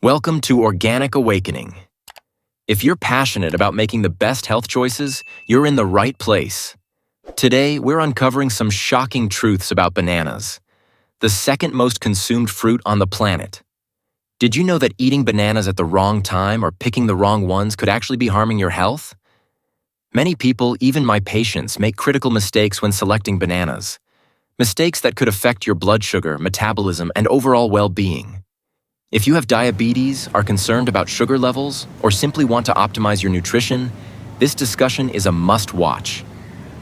Welcome to Organic Awakening. If you're passionate about making the best health choices, you're in the right place. Today, we're uncovering some shocking truths about bananas, the second most consumed fruit on the planet. Did you know that eating bananas at the wrong time or picking the wrong ones could actually be harming your health? Many people, even my patients, make critical mistakes when selecting bananas. Mistakes that could affect your blood sugar, metabolism, and overall well-being. If you have diabetes, are concerned about sugar levels, or simply want to optimize your nutrition, this discussion is a must-watch.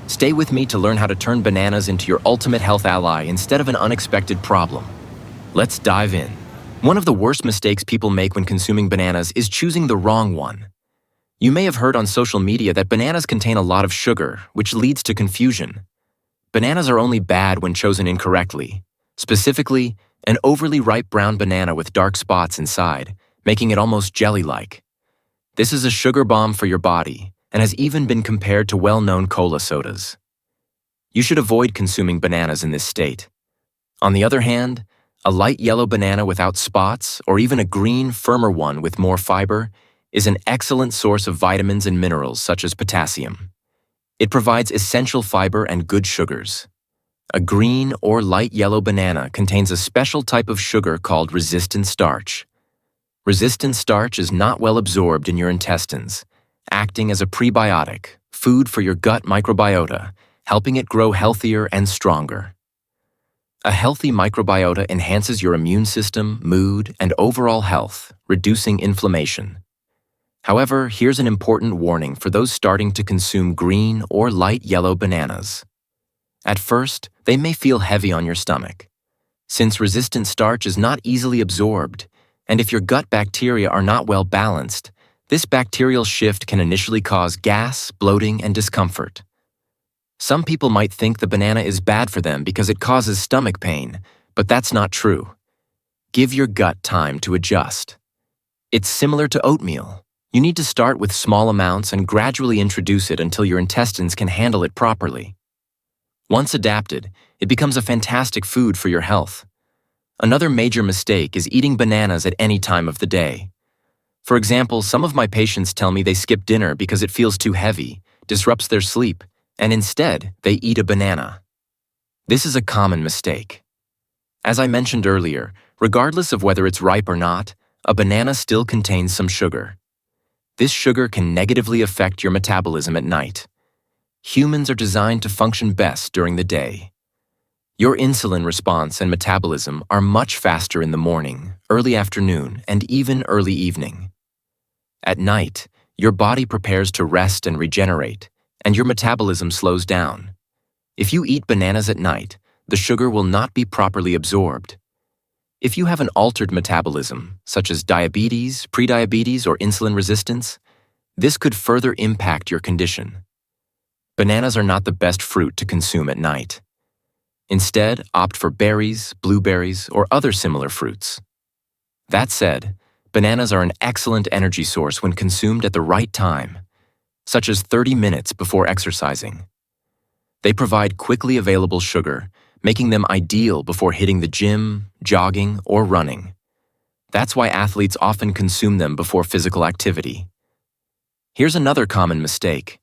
Stay with me to learn how to turn bananas into your ultimate health ally instead of an unexpected problem. Let's dive in. One of the worst mistakes people make when consuming bananas is choosing the wrong one. You may have heard on social media that bananas contain a lot of sugar, which leads to confusion. Bananas are only bad when chosen incorrectly. Specifically, an overly ripe brown banana with dark spots inside, making it almost jelly-like. This is a sugar bomb for your body and has even been compared to well-known cola sodas. You should avoid consuming bananas in this state. On the other hand, a light yellow banana without spots or even a green, firmer one with more fiber is an excellent source of vitamins and minerals such as potassium. It provides essential fiber and good sugars. A green or light yellow banana contains a special type of sugar called resistant starch. Resistant starch is not well absorbed in your intestines, acting as a prebiotic, food for your gut microbiota, helping it grow healthier and stronger. A healthy microbiota enhances your immune system, mood, and overall health, reducing inflammation. However, here's an important warning for those starting to consume green or light yellow bananas. At first, they may feel heavy on your stomach. Since resistant starch is not easily absorbed, and if your gut bacteria are not well balanced, this bacterial shift can initially cause gas, bloating, and discomfort. Some people might think the banana is bad for them because it causes stomach pain, but that's not true. Give your gut time to adjust. It's similar to oatmeal. You need to start with small amounts and gradually introduce it until your intestines can handle it properly. Once adapted, it becomes a fantastic food for your health. Another major mistake is eating bananas at any time of the day. For example, some of my patients tell me they skip dinner because it feels too heavy, disrupts their sleep, and instead, they eat a banana. This is a common mistake. As I mentioned earlier, regardless of whether it's ripe or not, a banana still contains some sugar. This sugar can negatively affect your metabolism at night. Humans are designed to function best during the day. Your insulin response and metabolism are much faster in the morning, early afternoon, and even early evening. At night, your body prepares to rest and regenerate, and your metabolism slows down. If you eat bananas at night, the sugar will not be properly absorbed. If you have an altered metabolism, such as diabetes, prediabetes, or insulin resistance, this could further impact your condition. Bananas are not the best fruit to consume at night. Instead, opt for berries, blueberries, or other similar fruits. That said, bananas are an excellent energy source when consumed at the right time, such as 30 minutes before exercising. They provide quickly available sugar, making them ideal before hitting the gym, jogging, or running. That's why athletes often consume them before physical activity. Here's another common mistake.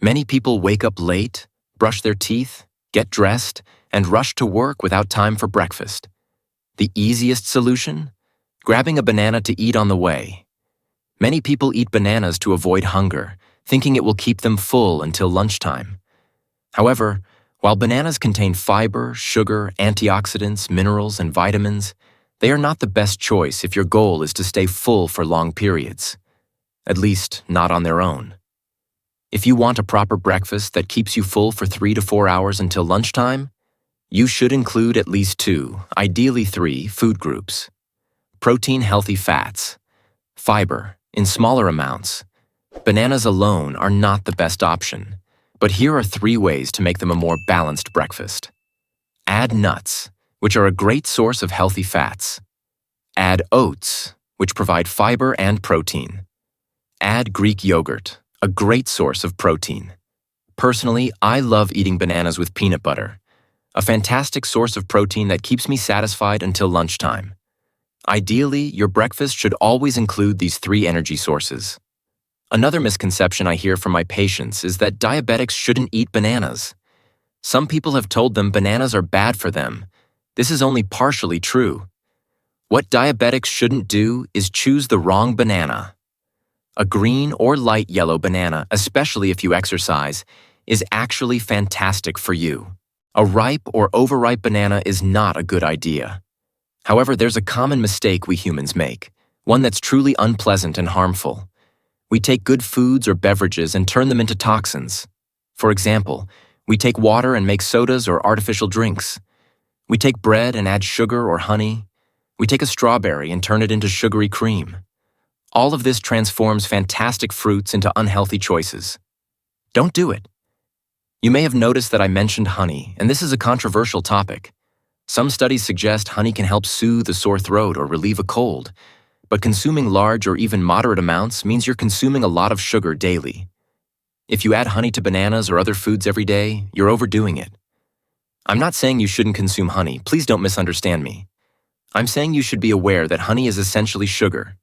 Many people wake up late, brush their teeth, get dressed, and rush to work without time for breakfast. The easiest solution? Grabbing a banana to eat on the way. Many people eat bananas to avoid hunger, thinking it will keep them full until lunchtime. However, while bananas contain fiber, sugar, antioxidants, minerals, and vitamins, they are not the best choice if your goal is to stay full for long periods. At least, not on their own. If you want a proper breakfast that keeps you full for 3 to 4 hours until lunchtime, you should include at least 2, ideally 3, food groups. Protein-healthy fats. Fiber, in smaller amounts. Bananas alone are not the best option, but here are 3 ways to make them a more balanced breakfast. Add nuts, which are a great source of healthy fats. Add oats, which provide fiber and protein. Add Greek yogurt, a great source of protein. Personally, I love eating bananas with peanut butter, a fantastic source of protein that keeps me satisfied until lunchtime. Ideally, your breakfast should always include these three energy sources. Another misconception I hear from my patients is that diabetics shouldn't eat bananas. Some people have told them bananas are bad for them. This is only partially true. What diabetics shouldn't do is choose the wrong banana. A green or light yellow banana, especially if you exercise, is actually fantastic for you. A ripe or overripe banana is not a good idea. However, there's a common mistake we humans make, one that's truly unpleasant and harmful. We take good foods or beverages and turn them into toxins. For example, we take water and make sodas or artificial drinks. We take bread and add sugar or honey. We take a strawberry and turn it into sugary cream. All of this transforms fantastic fruits into unhealthy choices. Don't do it. You may have noticed that I mentioned honey, and this is a controversial topic. Some studies suggest honey can help soothe a sore throat or relieve a cold, but consuming large or even moderate amounts means you're consuming a lot of sugar daily. If you add honey to bananas or other foods every day, you're overdoing it. I'm not saying you shouldn't consume honey, please don't misunderstand me. I'm saying you should be aware that honey is essentially sugar.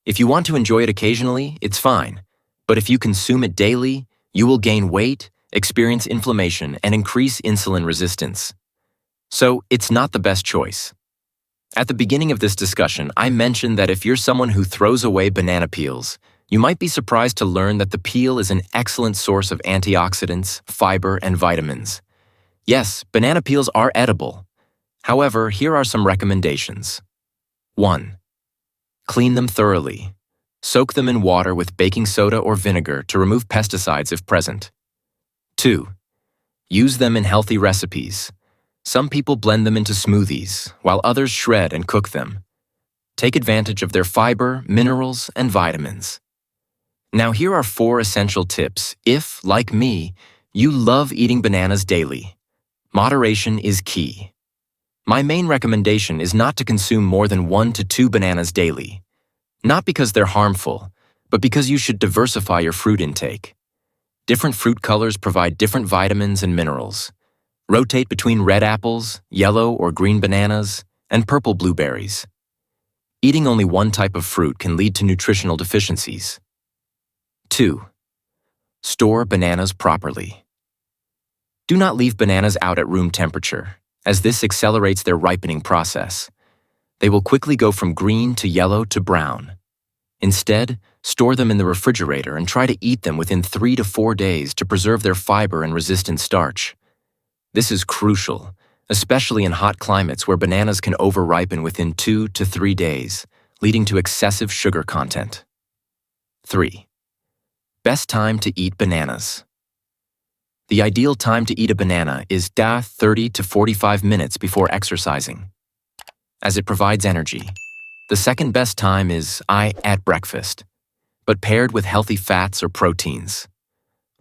If you want to enjoy it occasionally, it's fine. But if you consume it daily, you will gain weight, experience inflammation, and increase insulin resistance. So, it's not the best choice. At the beginning of this discussion, I mentioned that if you're someone who throws away banana peels, you might be surprised to learn that the peel is an excellent source of antioxidants, fiber, and vitamins. Yes, banana peels are edible. However, here are some recommendations. 1. Clean them thoroughly. Soak them in water with baking soda or vinegar to remove pesticides if present. 2. Use them in healthy recipes. Some people blend them into smoothies, while others shred and cook them. Take advantage of their fiber, minerals, and vitamins. Now here are 4 essential tips if, like me, you love eating bananas daily. Moderation is key. My main recommendation is not to consume more than 1 to 2 bananas daily. Not because they're harmful, but because you should diversify your fruit intake. Different fruit colors provide different vitamins and minerals. Rotate between red apples, yellow or green bananas, and purple blueberries. Eating only one type of fruit can lead to nutritional deficiencies. 2. Store bananas properly. Do not leave bananas out at room temperature, as this accelerates their ripening process. They will quickly go from green to yellow to brown. Instead, store them in the refrigerator and try to eat them within 3 to 4 days to preserve their fiber and resistant starch. This is crucial, especially in hot climates where bananas can over-ripen within 2 to 3 days, leading to excessive sugar content. 3. Best time to eat bananas. The ideal time to eat a banana is 30 to 45 minutes before exercising, as it provides energy. The second best time is at breakfast, but paired with healthy fats or proteins.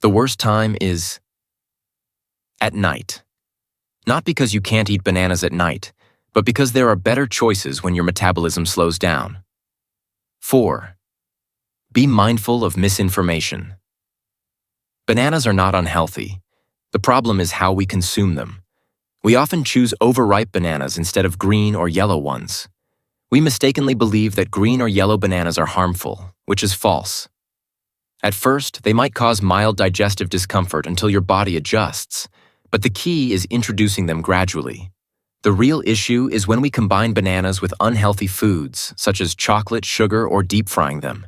The worst time is at night. Not because you can't eat bananas at night, but because there are better choices when your metabolism slows down. 4. Be mindful of misinformation. Bananas are not unhealthy. The problem is how we consume them. We often choose overripe bananas instead of green or yellow ones. We mistakenly believe that green or yellow bananas are harmful, which is false. At first, they might cause mild digestive discomfort until your body adjusts, but the key is introducing them gradually. The real issue is when we combine bananas with unhealthy foods, such as chocolate, sugar, or deep frying them.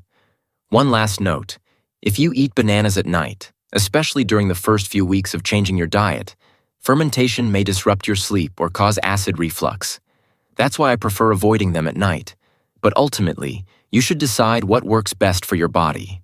One last note, if you eat bananas at night, especially during the first few weeks of changing your diet, fermentation may disrupt your sleep or cause acid reflux. That's why I prefer avoiding them at night. But ultimately, you should decide what works best for your body.